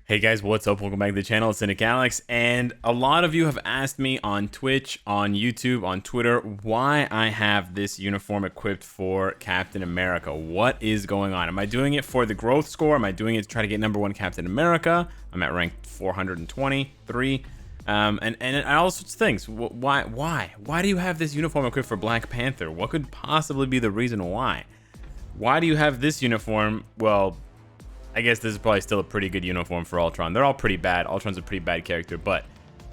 Hey guys, what's up? Welcome back to the channel. It's Cynicalex, and a lot of you have asked me on Twitch, on YouTube, on Twitter, why I have this uniform equipped for Captain America. What is going on? Am I doing it for the growth score? Am I doing it to try to get #1 Captain America? I'm at rank 423. And all sorts of things. Why do you have this uniform equipped for Black Panther? What could possibly be the reason why? Why do you have this uniform? Well, I guess this is probably still a pretty good uniform for Ultron. They're all pretty bad. Ultron's a pretty bad character, but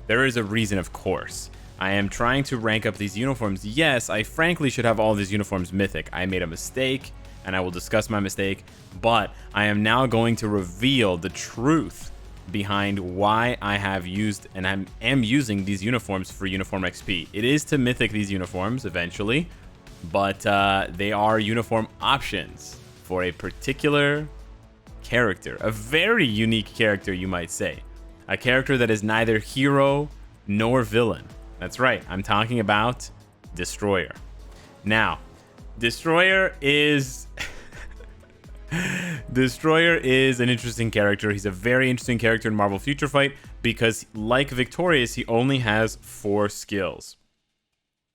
there is a reason, of course. I am trying to rank up these uniforms. Yes, I frankly should have all these uniforms mythic. I made a mistake, and I will discuss my mistake, but I am now going to reveal the truth behind why I have used and I am using these uniforms for uniform XP. It is to mythic these uniforms eventually, but they are uniform options for a particular character, a very unique character, you might say, a character that is neither hero nor villain. That's right, I'm talking about Destroyer. Now, Destroyer is Destroyer is an interesting character. He's a very interesting character in Marvel Future Fight because, like Victorious, he only has 4 skills.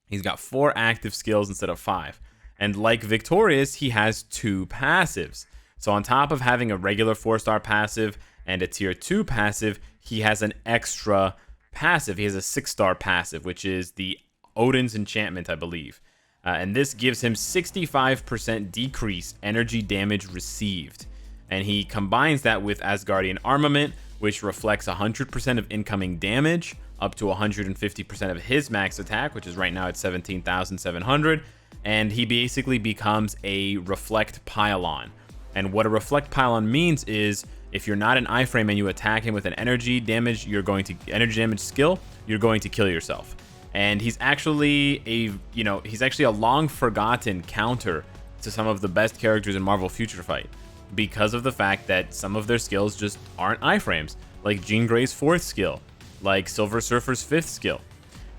He's got 4 active skills instead of 5, and like Victorious, he has 2 passives. So on top of having a regular 4-star passive and a tier 2 passive, he has an extra passive. He has a 6-star passive, which is the Odin's Enchantment, I believe. And this gives him 65% decrease energy damage received. And he combines that with Asgardian Armament, which reflects 100% of incoming damage, up to 150% of his max attack, which is right now at 17,700. And he basically becomes a Reflect Pylon. And what a Reflect Pylon means is if you're not an iframe and you attack him with an energy damage skill, you're going to kill yourself. And he's actually a long forgotten counter to some of the best characters in Marvel Future Fight because of the fact that some of their skills just aren't iframes, like Jean Grey's 4th skill, like Silver Surfer's 5th skill,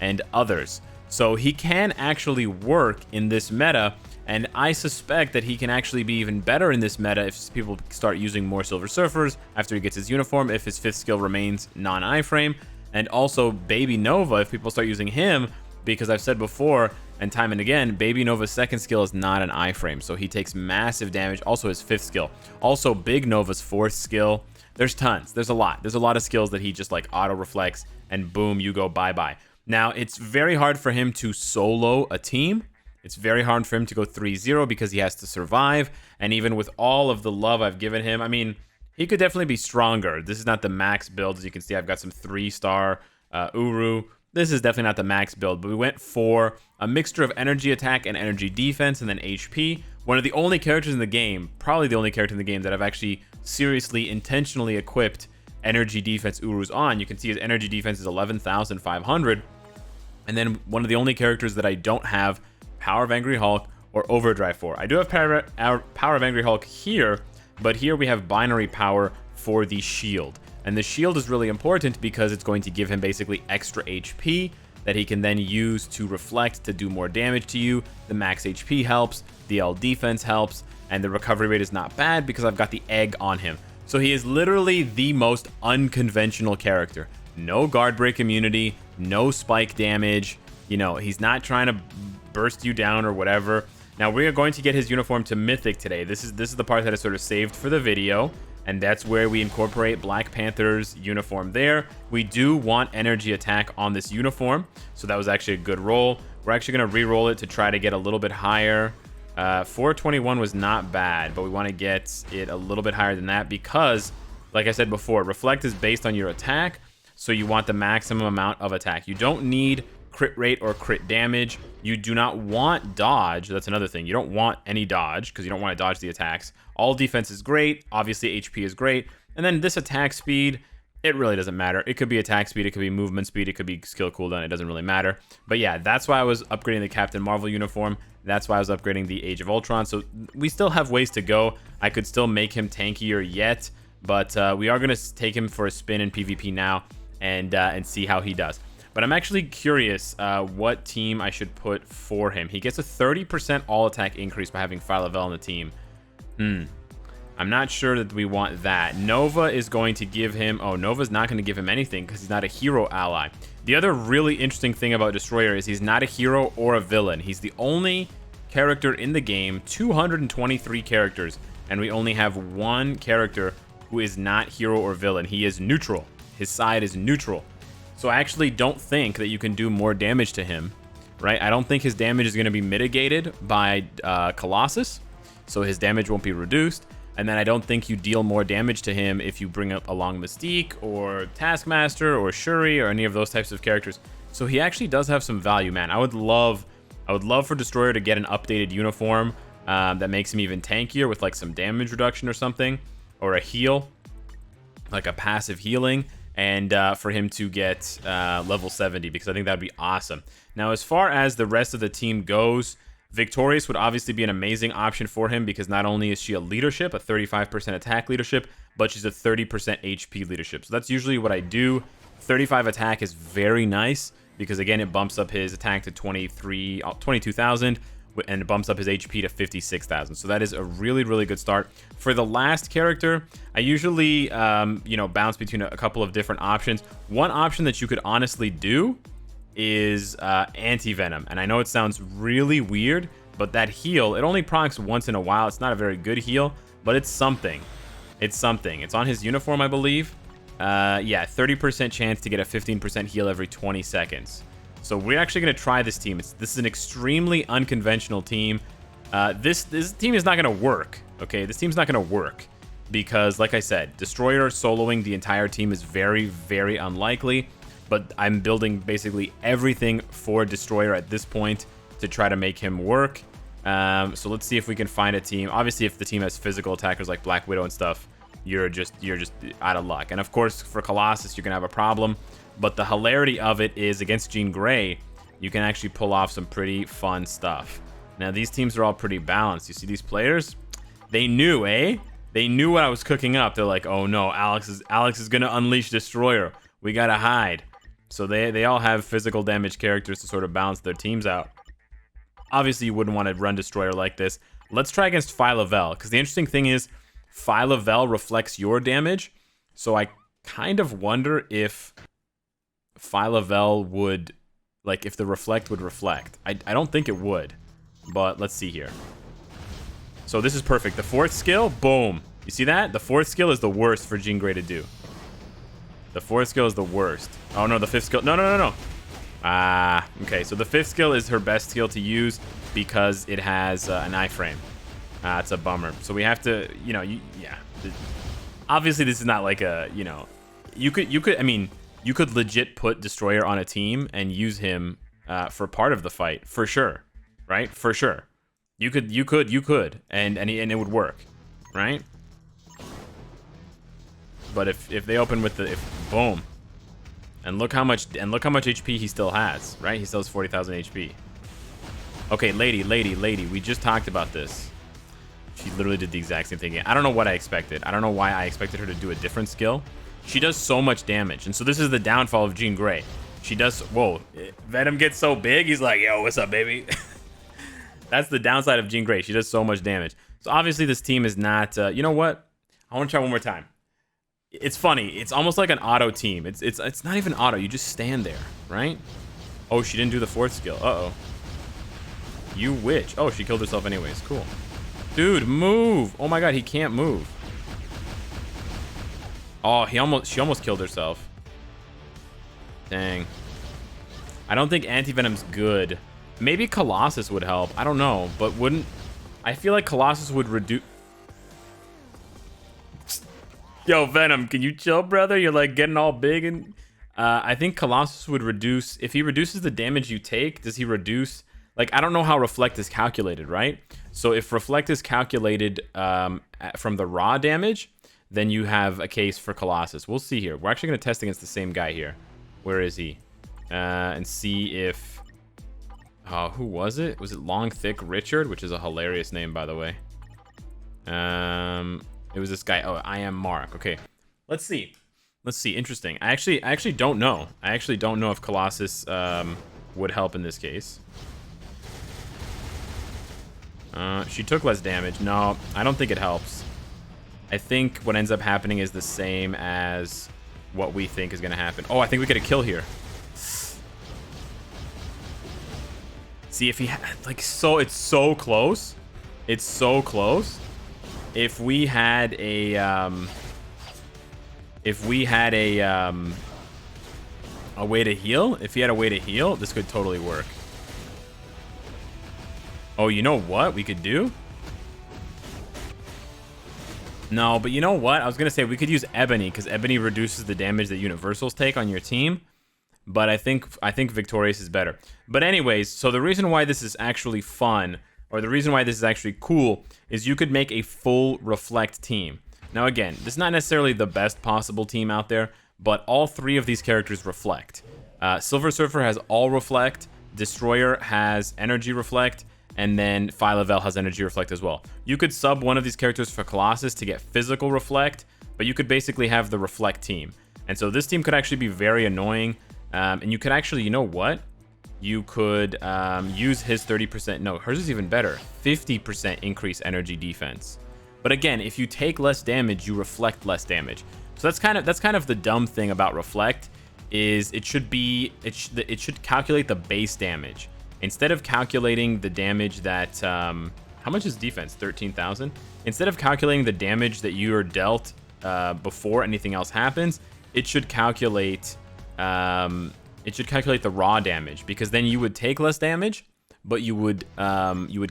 and others. So he can actually work in this meta, and I suspect that he can actually be even better in this meta if people start using more Silver Surfers after he gets his uniform, if his 5th skill remains non-iframe, and also Baby Nova if people start using him, because I've said before and time and again, Baby Nova's 2nd skill is not an iframe, so he takes massive damage. Also his 5th skill. Also Big Nova's 4th skill. There's tons. There's a lot. There's a lot of skills that he just like auto reflects, and boom, you go bye-bye. Now, it's very hard for him to solo a team. It's very hard for him to go 3-0 because he has to survive. And even with all of the love I've given him, I mean, he could definitely be stronger. This is not the max build. As you can see, I've got some 3-star Uru. This is definitely not the max build, but we went for a mixture of energy attack and energy defense and then HP. One of the only characters in the game, probably the only character in the game that I've actually seriously, intentionally equipped energy defense Urus on. You can see his energy defense is 11,500. And then one of the only characters that I don't have Power of Angry Hulk or Overdrive for. I do have Power of Angry Hulk here, but here we have binary power for the shield. And the shield is really important because it's going to give him basically extra HP that he can then use to reflect to do more damage to you. The max HP helps, the L defense helps, and the recovery rate is not bad because I've got the egg on him. So he is literally the most unconventional character. No guard break immunity, no spike damage. You know, he's not trying to burst you down or whatever. Now we are going to get his uniform to mythic today. This is the part that I sort of saved for the video, and that's where we incorporate Black Panther's uniform there. We do want energy attack on this uniform, so that was actually a good roll. We're actually going to re-roll it to try to get a little bit higher. 421 was not bad, but we want to get it a little bit higher than that because, like I said before, Reflect is based on your attack, so you want the maximum amount of attack. You don't need crit rate or crit damage. You do not want dodge. That's another thing. You don't want any dodge because you don't want to dodge the attacks. All defense is great. Obviously, HP is great. And then this attack speed, it really doesn't matter. It could be attack speed. It could be movement speed. It could be skill cooldown. It doesn't really matter. But yeah, that's why I was upgrading the Captain Marvel uniform. That's why I was upgrading the Age of Ultron. So we still have ways to go. I could still make him tankier yet, but we are going to take him for a spin in PvP now and see how he does. But I'm actually curious what team I should put for him. He gets a 30% all attack increase by having Phyla-Vell on the team. I'm not sure that we want that. Nova is going to give him... Oh, Nova's not going to give him anything because he's not a hero ally. The other really interesting thing about Destroyer is he's not a hero or a villain. He's the only character in the game, 223 characters, and we only have one character who is not hero or villain. He is neutral. His side is neutral. So I actually don't think that you can do more damage to him, right? I don't think his damage is going to be mitigated by Colossus, so his damage won't be reduced. And then I don't think you deal more damage to him if you bring up along Mystique or Taskmaster or Shuri or any of those types of characters. So he actually does have some value, man. I would love for Destroyer to get an updated uniform that makes him even tankier with like some damage reduction or something, or a heal, like a passive healing, and for him to get level 70, because I think that'd be awesome. Now, as far as the rest of the team goes, Victorious would obviously be an amazing option for him because not only is she a leadership, a 35% attack leadership, but she's a 30% HP leadership. So that's usually what I do. 35 attack is very nice because, again, it bumps up his attack to 22,000 and it bumps up his HP to 56,000. So that is a really, really good start. For the last character, I usually, bounce between a couple of different options. One option that you could honestly do is anti-venom, and I know it sounds really weird, but that heal, it only procs once in a while. It's not a very good heal, but it's something. It's on his uniform, I believe. 30% chance to get a 15% heal every 20 seconds. So we're actually going to try this team. This is an extremely unconventional team. This team is not going to work, okay? This team's not going to work because, like I said, Destroyer soloing the entire team is very, very unlikely. But I'm building basically everything for Destroyer at this point to try to make him work. So let's see if we can find a team. Obviously, if the team has physical attackers like Black Widow and stuff, you're just out of luck. And of course, for Colossus, you're gonna have a problem. But the hilarity of it is against Jean Grey, you can actually pull off some pretty fun stuff. Now, these teams are all pretty balanced. You see these players? They knew, eh? They knew what I was cooking up. They're like, oh no, Alex is gonna unleash Destroyer. We gotta hide. So they all have physical damage characters to sort of balance their teams out. Obviously, you wouldn't want to run Destroyer like this. Let's try against Phyla-Vell, because the interesting thing is Phyla-Vell reflects your damage. So I kind of wonder if Phyla-Vell would, like, if the reflect would reflect. I don't think it would, but let's see here. So this is perfect. The fourth skill, boom. You see that? The fourth skill is the worst for Jean Grey to do. The fourth skill is the worst. Oh, no, the fifth skill. No. Okay, so the fifth skill is her best skill to use because it has an iframe. It's a bummer. So we have to, obviously, this is not like a, you could legit put Destroyer on a team and use him for part of the fight, for sure, right? For sure. You could, and it would work, right? But if they open with boom, and look how much HP he still has, right? He still has 40,000 HP. Okay, lady, we just talked about this. She literally did the exact same thing. I don't know what I expected. I don't know why I expected her to do a different skill. She does so much damage, and so this is the downfall of Jean Grey. She does. Whoa, Venom gets so big. He's like, yo, what's up, baby? That's the downside of Jean Grey. She does so much damage. So obviously this team is not. You know what? I want to try one more time. It's funny. It's almost like an auto team. It's not even auto. You just stand there, right? Oh, she didn't do the fourth skill. Uh-oh. You witch. Oh, she killed herself anyways. Cool. Dude, move. Oh my god, he can't move. Oh, she almost killed herself. Dang. I don't think anti-venom's good. Maybe Colossus would help. I don't know, but wouldn't... I feel like Colossus would reduce... Yo, Venom, can you chill, brother? You're like getting all big and... I think Colossus would reduce... If he reduces the damage you take, does he reduce... Like, I don't know how Reflect is calculated, right? So if Reflect is calculated from the raw damage, then you have a case for Colossus. We'll see here. We're actually going to test against the same guy here. Where is he? And see if... who was it? Was it Long Thick Richard? Which is a hilarious name, by the way. It was this guy. Oh, I am Mark. Okay. Let's see. Interesting. I actually don't know. I actually don't know if Colossus would help in this case. She took less damage. No, I don't think it helps. I think what ends up happening is the same as what we think is going to happen. Oh, I think we get a kill here. See, if he had, like, so it's so close. It's so close. If we had a way to heal, if he had a way to heal, this could totally work. Oh, you know what we could do? No, but you know what? I was going to say we could use Ebony, because Ebony reduces the damage that Universals take on your team. But I think Victorious is better. But anyways, so the reason why this is actually fun, or the reason why this is actually cool, is you could make a full Reflect team. Now again, this is not necessarily the best possible team out there, but all three of these characters reflect. Silver Surfer has all Reflect, Destroyer has Energy Reflect, and then Phyla-Vell has Energy Reflect as well. You could sub one of these characters for Colossus to get Physical Reflect, but you could basically have the Reflect team. And so this team could actually be very annoying, and you could actually, you know what? You could use his 30%, no, hers is even better, 50% increase energy defense. But again, if you take less damage, you reflect less damage. So that's kind of the dumb thing about Reflect, is it should calculate the base damage instead of calculating the damage that how much is defense? 13,000. Instead of calculating the damage that you are dealt before anything else happens, it should calculate the raw damage, because then you would take less damage, but you would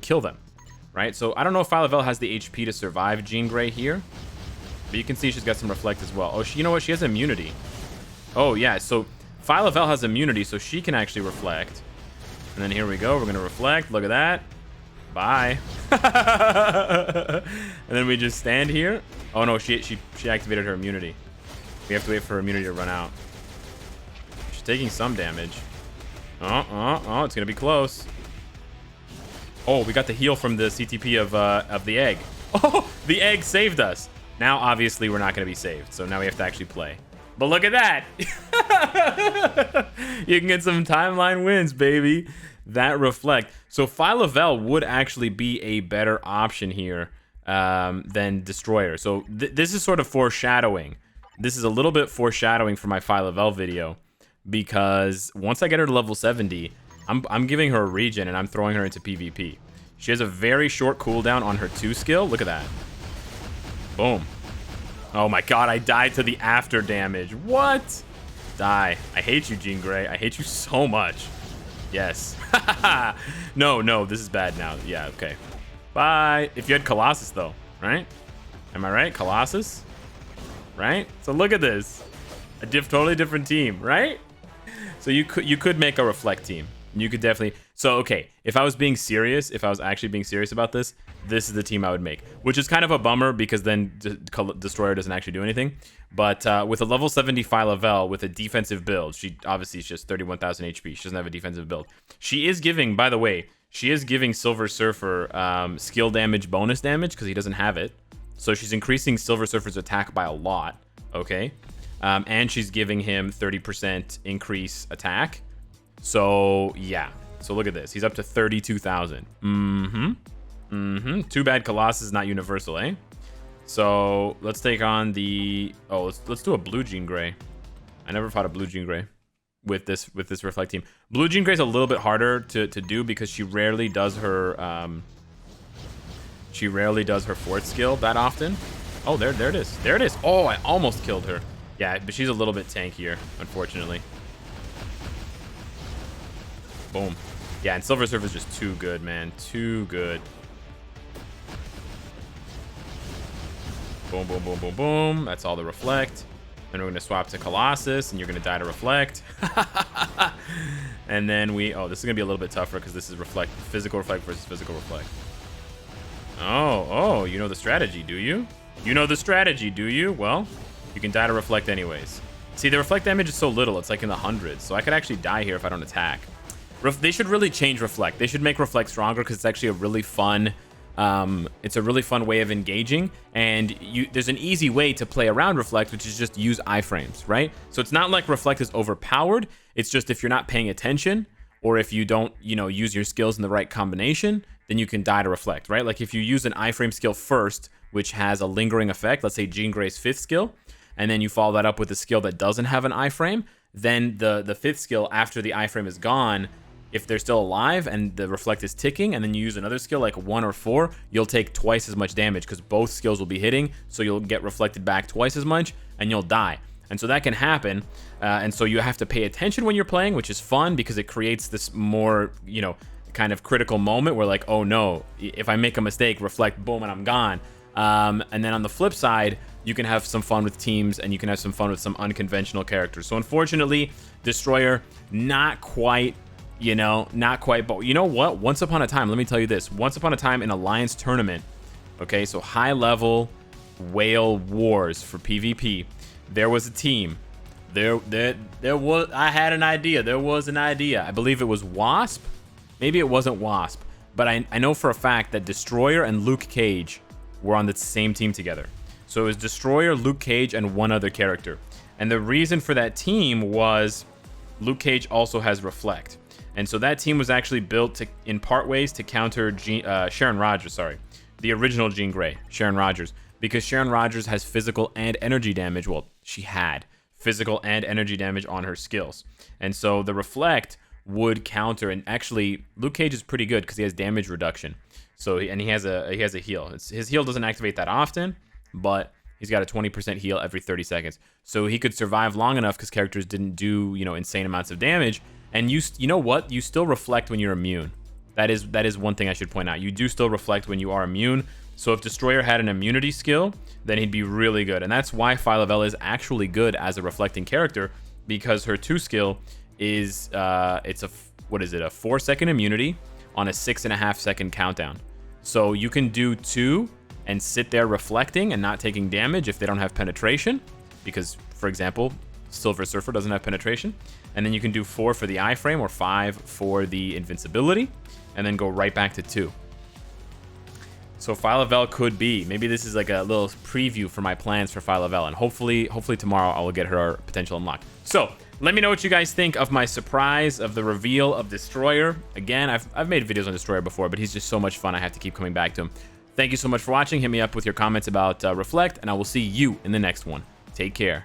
kill them, right? So I don't know if Phyla-Vell has the HP to survive Jean Grey here. But you can see she's got some Reflect as well. Oh, you know what? She has immunity. Oh, yeah. So Phyla-Vell has immunity, so she can actually Reflect. And then here we go. We're going to Reflect. Look at that. Bye. And then we just stand here. Oh, no. She activated her immunity. We have to wait for her immunity to run out. She's taking some damage. Oh, it's going to be close. Oh, we got the heal from the CTP of the egg. Oh, the egg saved us. Now, obviously, we're not going to be saved, so now we have to actually play. But look at that! You can get some timeline wins, baby. That Reflect. So Phyla-Vell would actually be a better option here than Destroyer. So this is sort of foreshadowing. This is a little bit foreshadowing for my Phyla-Vell video, because once I get her to level 70, I'm giving her a regen and I'm throwing her into PvP. She has a very short cooldown on her 2 skill. Look at that. Boom. Oh my god, I died to the after damage. What? Die. I hate you, Jean Grey. I hate you so much. Yes. No, this is bad now. Yeah, okay. Bye. If you had Colossus, though, right? Am I right? Colossus? Right? So look at this. A totally different team, right? So you could make a Reflect team. You could definitely... So, okay, if I was being serious, if I was actually being serious about this, this is the team I would make. Which is kind of a bummer, because then Destroyer doesn't actually do anything. But with a level 70 Phyla-Vell with a defensive build, she obviously is just 31,000 HP. She doesn't have a defensive build. She is giving, by the way, she is giving Silver Surfer skill damage bonus damage, because he doesn't have it. So she's increasing Silver Surfer's attack by a lot, okay? And she's giving him 30% increase attack. So, yeah. So look at this. He's up to 32,000. Too bad Colossus is not universal, eh? So, let's take on the... Oh, let's do a blue Jean Grey. I never fought a blue Jean Grey with this Reflect team. Blue Jean Grey is a little bit harder to do, because she rarely does her... fourth skill that often. Oh, there it is. There it is. Oh, I almost killed her. Yeah, but she's a little bit tankier, unfortunately. Boom. Yeah, and Silver Surfer is just too good, man. Too good. Boom, boom, boom, boom, boom. That's all the Reflect. Then we're going to swap to Colossus, and you're going to die to Reflect. And then this is going to be a little bit tougher, because this is Reflect. Physical Reflect versus Physical Reflect. Oh, you know the strategy, do you? You know the strategy, do you? Well, you can die to Reflect anyways. See, the Reflect damage is so little. It's like in the hundreds. So I could actually die here if I don't attack. They should really change Reflect. They should make Reflect stronger, because it's actually a really fun... it's a really fun way of engaging, and there's an easy way to play around Reflect, which is just use iframes, right? So it's not like Reflect is overpowered. It's just if you're not paying attention, or if you don't, use your skills in the right combination, then you can die to reflect, right? Like if you use an iframe skill first, which has a lingering effect, let's say Jean Grey's 5th skill, and then you follow that up with a skill that doesn't have an iframe, then the 5th skill after the iframe is gone, if they're still alive and the reflect is ticking, and then you use another skill like 1 or 4, you'll take twice as much damage because both skills will be hitting, so you'll get reflected back twice as much, and you'll die. And so that can happen, and so you have to pay attention when you're playing, which is fun because it creates this more, you know, kind of critical moment where like, oh no, if I make a mistake, reflect, boom, and I'm gone. And then on the flip side, you can have some fun with teams, and you can have some fun with some unconventional characters. So unfortunately, Destroyer, not quite, you know, not quite. But you know what? Once upon a time, let me tell you this. Once upon a time in Alliance Tournament, okay, so high-level whale wars for PvP, there was a team. There was, I had an idea. There was an idea. I believe it was Wasp. Maybe it wasn't Wasp. But I know for a fact that Destroyer and Luke Cage were on the same team together. So it was Destroyer, Luke Cage, and one other character. And the reason for that team was Luke Cage also has Reflect. And so that team was actually built to, in part ways, to counter Sharon Rogers, sorry. The original Jean Grey, Sharon Rogers. Because Sharon Rogers has physical and energy damage. Well, she had physical and energy damage on her skills. And so the Reflect would counter, and actually Luke Cage is pretty good because he has damage reduction. So he has a heal. His heal doesn't activate that often, but he's got a 20% heal every 30 seconds. So he could survive long enough because characters didn't do, you know, insane amounts of damage. And you know what? You still reflect when you're immune. That is one thing I should point out. You do still reflect when you are immune. So if Destroyer had an immunity skill, then he'd be really good. And that's why Phyla-Vell is actually good as a reflecting character, because her 2 skill is it's a 4-second immunity on a 6.5-second countdown. So you can do 2 and sit there reflecting and not taking damage if they don't have penetration, because, for example, Silver Surfer doesn't have penetration. And then you can do 4 for the iframe or 5 for the invincibility, and then go right back to 2. So Phyla-Vell could be, maybe this is like a little preview for my plans for Phyla-Vell, and hopefully tomorrow I will get her potential unlocked. So let me know what you guys think of my surprise of the reveal of Destroyer. Again, I've made videos on Destroyer before, but he's just so much fun I have to keep coming back to him. Thank you so much for watching. Hit me up with your comments about Reflect, and I will see you in the next one. Take care.